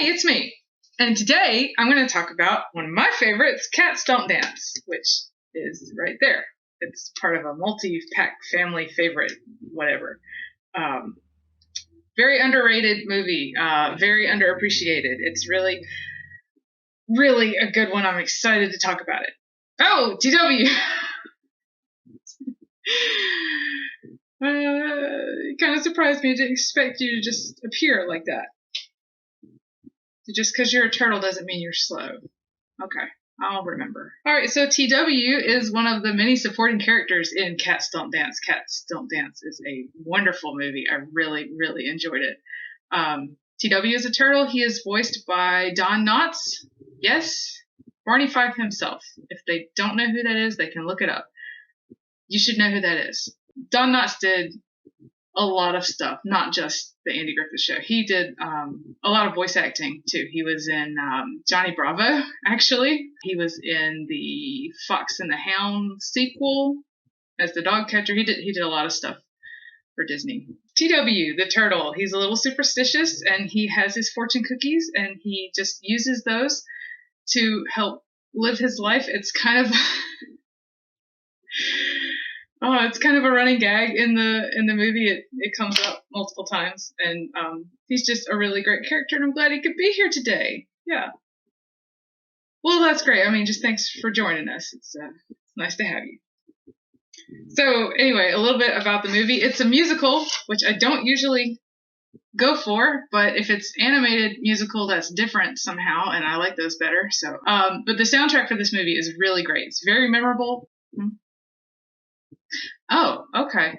Hey, it's me. And today I'm going to talk about one of my favorites, Cats Don't Dance, which is right there. It's part of a multi-pack family favorite, whatever. Very underrated movie, very underappreciated. It's really, really a good one. I'm excited to talk about it. Oh, TW! It kind of surprised me. I didn't expect you to just appear like that. Just because you're a turtle doesn't mean you're slow. Okay, I'll remember. All right, so TW is one of the many supporting characters in Cats Don't Dance. Cats Don't Dance is a wonderful movie. I really, really enjoyed it. TW is a turtle. He is voiced by Don Knotts. Yes, Barney Fife himself. If they don't know who that is, they can look it up. You should know who that is. Don Knotts did a lot of stuff, not just the Andy Griffith Show. He did a lot of voice acting too. He was in Johnny Bravo, actually. He was in the Fox and the Hound sequel as the dog catcher. He did a lot of stuff for Disney. TW, the turtle, he's a little superstitious and he has his fortune cookies and he just uses those to help live his life. It's kind of it's kind of a running gag in the movie. It comes up multiple times, and he's just a really great character, and I'm glad he could be here today. Yeah. Well, that's great. I mean, just thanks for joining us. It's nice to have you. So anyway, a little bit about the movie. It's a musical, which I don't usually go for, but if it's animated musical, that's different somehow, and I like those better. So, but the soundtrack for this movie is really great. It's very memorable. Oh, okay.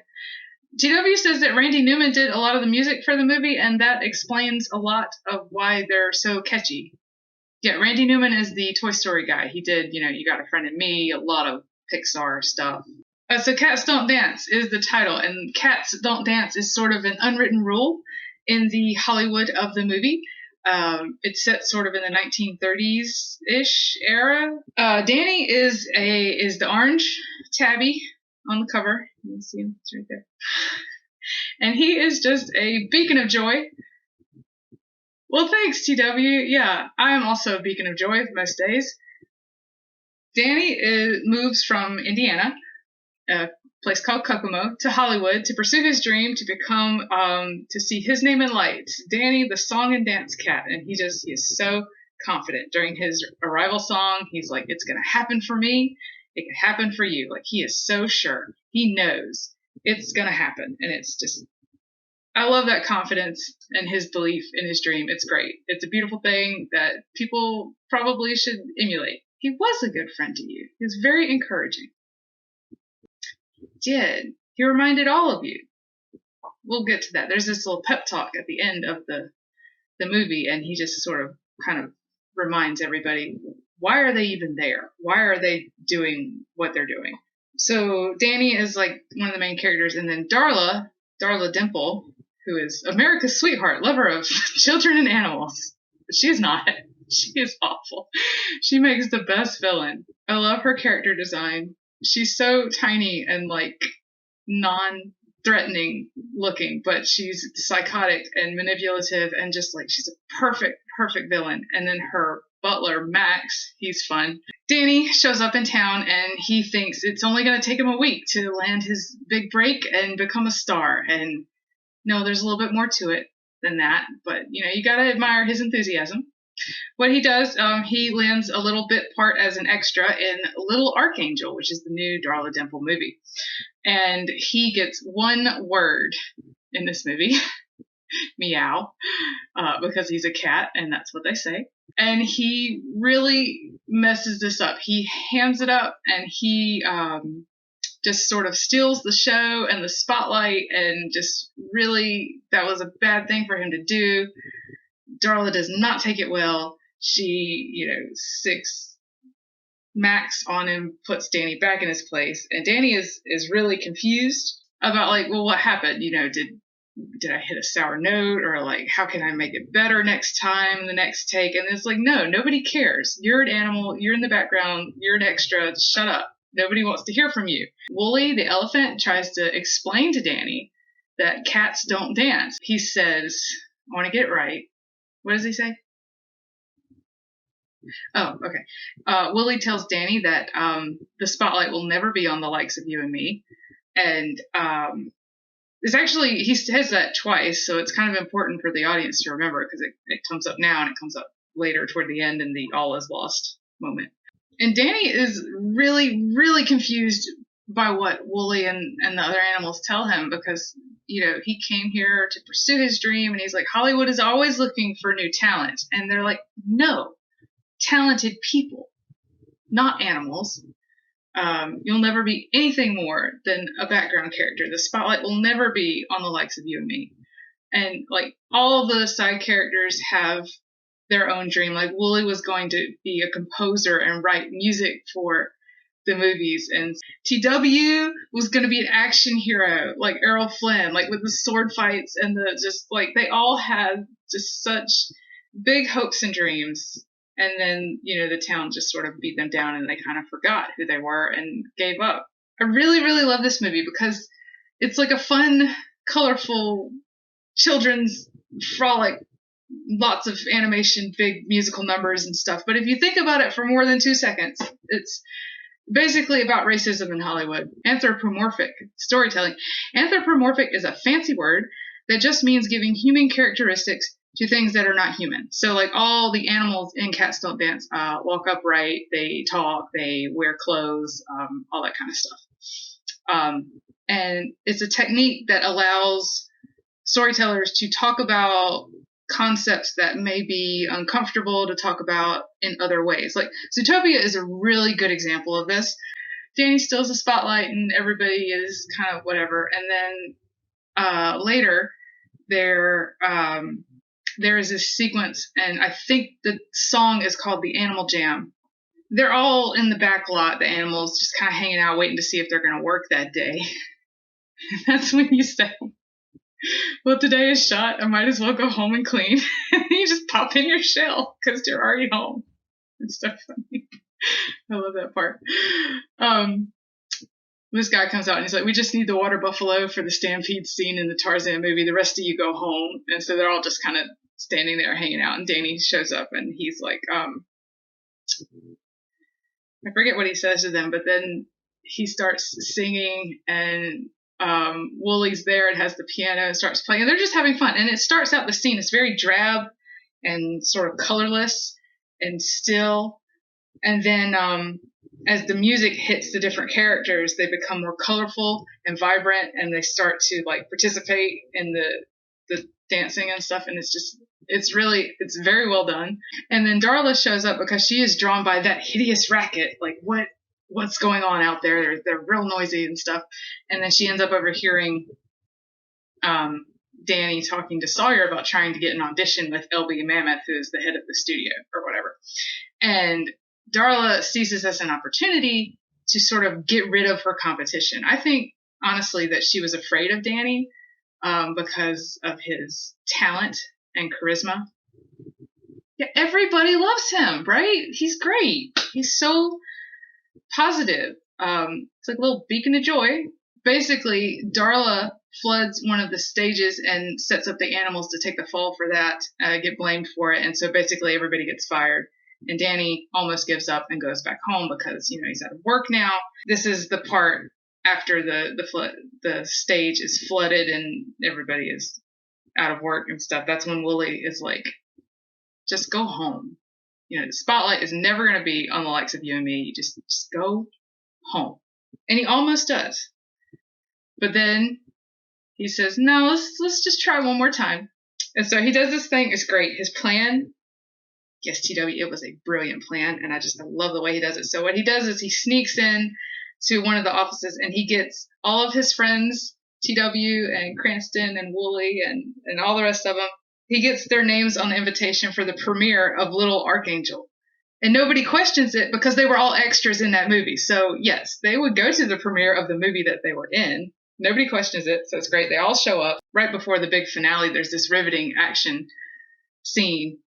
TW says that Randy Newman did a lot of the music for the movie, and that explains a lot of why they're so catchy. Yeah, Randy Newman is the Toy Story guy. He did, You Got a Friend in Me, a lot of Pixar stuff. So Cats Don't Dance is the title, and Cats Don't Dance is sort of an unwritten rule in the Hollywood of the movie. It's set sort of in the 1930s-ish era. Danny is the orange tabby on the cover. You can see him. It's right there. And he is just a beacon of joy. Well, thanks, TW. Yeah, I am also a beacon of joy most days. Danny moves from Indiana, a place called Kokomo, to Hollywood to pursue his dream to become, to see his name in lights. Danny, the song and dance cat. And he is so confident. During his arrival song, he's like, it's going to happen for me. It can happen for you. Like, he is so sure. He knows it's going to happen. And it's just, I love that confidence and his belief in his dream. It's great. It's a beautiful thing that people probably should emulate. He was a good friend to you. He was very encouraging. He did. He reminded all of you. We'll get to that. There's this little pep talk at the end of the movie, and he just sort of kind of reminds everybody, why are they even there? Why are they doing what they're doing? So Danny is like one of the main characters, and then Darla Dimple, who is America's sweetheart, lover of children and animals. But she's not. She is awful. She makes the best villain. I love her character design. She's so tiny and like non-threatening looking, but she's psychotic and manipulative and just like she's a perfect villain. And then her butler, Max, he's fun. Danny shows up in town and he thinks it's only going to take him a week to land his big break and become a star. And no, there's a little bit more to it than that, but you got to admire his enthusiasm. What he does, he lands a little bit part as an extra in Little Archangel, which is the new Darla Dimple movie. And he gets one word in this movie, meow, because he's a cat, and that's what they say. And he really messes this up. He hands it up, and he just sort of steals the show and the spotlight, and just really, that was a bad thing for him to do. Darla does not take it well. She, six Max on him, puts Danny back in his place, and Danny is really confused about like, well, what happened? Did I hit a sour note, or like, how can I make it better next time, the next take? And it's like, no, nobody cares. You're an animal. You're in the background. You're an extra. Shut up. Nobody wants to hear from you. Wooly, the elephant, tries to explain to Danny that cats don't dance. He says, I want to get it right. What does he say? Oh, okay. Wooly tells Danny that the spotlight will never be on the likes of you and me. And it's actually, he says that twice, so it's kind of important for the audience to remember because it comes up now and it comes up later toward the end in the all is lost moment. And Danny is really, really confused by what Wooly and the other animals tell him because, he came here to pursue his dream and he's like, Hollywood is always looking for new talent. And they're like, no, talented people, not animals. You'll never be anything more than a background character. The spotlight will never be on the likes of you and me. And like all the side characters have their own dream. Like Wooly was going to be a composer and write music for the movies, and TW was going to be an action hero like Errol Flynn, like with the sword fights and the just like they all had just such big hopes and dreams. And then, the town just sort of beat them down and they kind of forgot who they were and gave up. I really, really love this movie because it's like a fun, colorful children's frolic, lots of animation, big musical numbers and stuff. But if you think about it for more than 2 seconds, it's basically about racism in Hollywood. Anthropomorphic storytelling. Anthropomorphic is a fancy word that just means giving human characteristics to things that are not human. So like all the animals in Cats Don't Dance walk upright, they talk, they wear clothes, all that kind of stuff. And it's a technique that allows storytellers to talk about concepts that may be uncomfortable to talk about in other ways. Like Zootopia is a really good example of this. Danny steals the spotlight and everybody is kind of whatever. And then later there is this sequence, and I think the song is called The Animal Jam. They're all in the back lot, the animals, just kind of hanging out, waiting to see if they're going to work that day. That's when you say, well, today is shot. I might as well go home and clean. And you just pop in your shell because you're already home. It's so funny. I love that part. This guy comes out and he's like, we just need the water buffalo for the stampede scene in the Tarzan movie. The rest of you go home. And so they're all just kind of standing there hanging out. And Danny shows up and he's like, I forget what he says to them, but then he starts singing and Wooly's there and has the piano and starts playing. And they're just having fun. And it starts out the scene. It's very drab and sort of colorless and still. And then as the music hits the different characters, they become more colorful and vibrant, and they start to like participate in the dancing and stuff. And it's very well done. And then Darla shows up because she is drawn by that hideous racket. Like what's going on out there? They're real noisy and stuff. And then she ends up overhearing Danny talking to Sawyer about trying to get an audition with LB Mammoth, who's the head of the studio or whatever. And Darla sees this as an opportunity to sort of get rid of her competition. I think, honestly, that she was afraid of Danny because of his talent and charisma. Yeah, everybody loves him, right? He's great. He's so positive. It's like a little beacon of joy. Basically, Darla floods one of the stages and sets up the animals to take the fall for that, get blamed for it. And so basically everybody gets fired. And Danny almost gives up and goes back home because, he's out of work now. This is the part after the stage is flooded and everybody is out of work and stuff. That's when Wooly is like, just go home. The spotlight is never going to be on the likes of you and me. Just go home. And he almost does. But then he says, no, let's just try one more time. And so he does this thing. It's great. His plan, yes, TW, it was a brilliant plan, and I love the way he does it. So what he does is he sneaks in to one of the offices, and he gets all of his friends, TW and Cranston and Wooly and all the rest of them. He gets their names on the invitation for the premiere of Little Archangel. And nobody questions it because they were all extras in that movie. So, yes, they would go to the premiere of the movie that they were in. Nobody questions it, so it's great. They all show up. Right before the big finale, there's this riveting action scene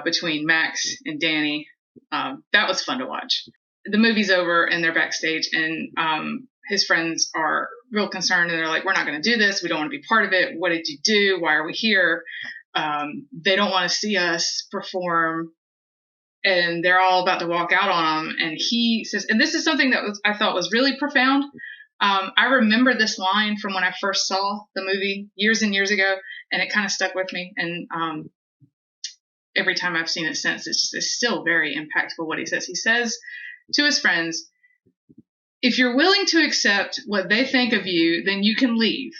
between Max and Danny. That was fun to watch. The movie's over and they're backstage, and his friends are real concerned, and they're like, we're not going to do this. We don't want to be part of it. What did you do? Why are we here? They don't want to see us perform. and they're all about to walk out on him. And he says, and this is something that I thought was really profound. I remember this line from when I first saw the movie years and years ago, and it kind of stuck with me. And every time I've seen it since, it's still very impactful what he says. He says to his friends, if you're willing to accept what they think of you, then you can leave.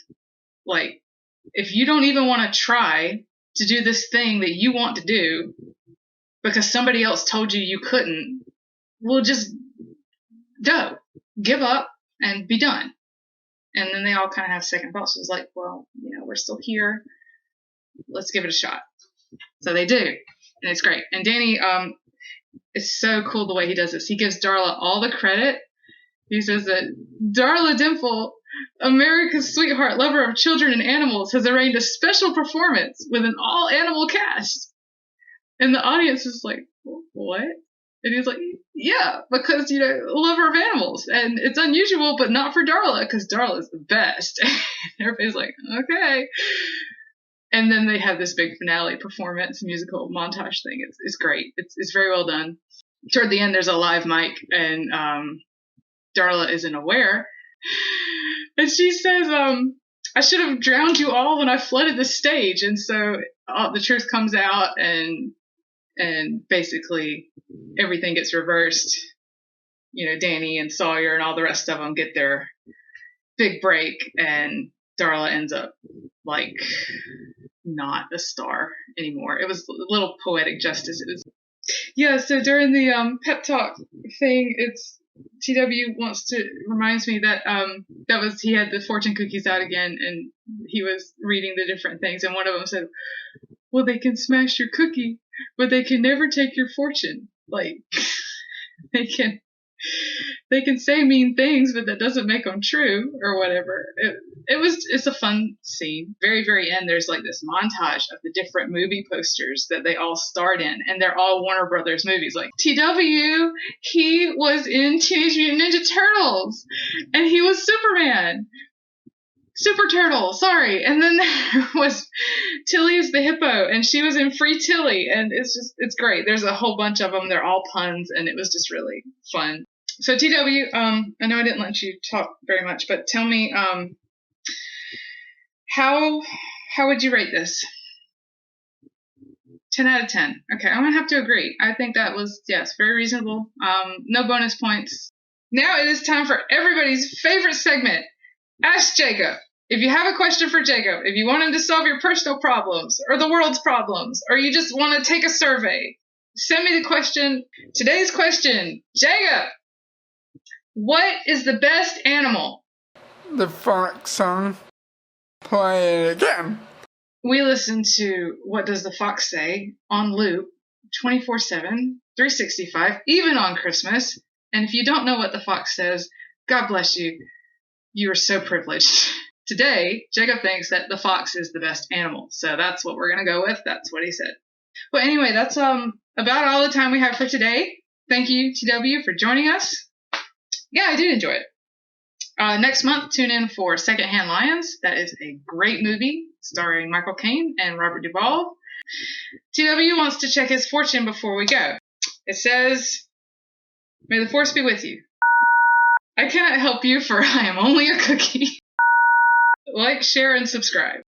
Like, if you don't even want to try to do this thing that you want to do because somebody else told you you couldn't, well, just go, give up, and be done. And then they all kind of have second thoughts. It was like, well, we're still here. Let's give it a shot. So they do. And it's great. And Danny, it's so cool the way he does this. He gives Darla all the credit. He says that Darla Dimple, America's sweetheart, lover of children and animals, has arranged a special performance with an all-animal cast. And the audience is like, what? And he's like, yeah, because, lover of animals. And it's unusual, but not for Darla, because Darla is the best. And everybody's like, okay. And then they have this big finale performance, musical montage thing. It's great. It's very well done. Toward the end, there's a live mic, and Darla isn't aware. And she says, I should have drowned you all when I flooded the stage. And so the truth comes out, and basically everything gets reversed. Danny and Sawyer and all the rest of them get their big break, and Darla ends up like not a star anymore. It was a little poetic justice. It was, yeah. So during the pep talk thing, it's TW reminds me that he had the fortune cookies out again, and he was reading the different things, and one of them said, well, they can smash your cookie, but they can never take your fortune. Like, they can say mean things, but that doesn't make them true or whatever. It's a fun scene. Very, very end, there's like this montage of the different movie posters that they all starred in, and they're all Warner Brothers movies. Like TW, he was in Teenage Mutant Ninja Turtles, and he was Superman. Super Turtle, sorry. And then there was Tilly is the hippo, and she was in Free Tilly, and it's great. There's a whole bunch of them. They're all puns, and it was just really fun. So TW, I know I didn't let you talk very much, but tell me, how would you rate this? 10 out of 10. Okay, I'm gonna have to agree. I think that was, yes, very reasonable. No bonus points. Now it is time for everybody's favorite segment, Ask Jacob. If you have a question for Jacob, if you want him to solve your personal problems or the world's problems, or you just want to take a survey, send me the question. Today's question, Jacob, what is the best animal? The fox song. Play it again. We listen to What Does the Fox Say on loop 24/7, 365, even on Christmas. And if you don't know what the fox says, God bless you. You are so privileged. Today, Jacob thinks that the fox is the best animal. So that's what we're going to go with. That's what he said. Well, anyway, that's about all the time we have for today. Thank you, TW, for joining us. Yeah, I did enjoy it. Next month, tune in for Secondhand Lions. That is a great movie starring Michael Caine and Robert Duvall. TW wants to check his fortune before we go. It says, may the force be with you. I cannot help you, for I am only a cookie. Like, share, and subscribe.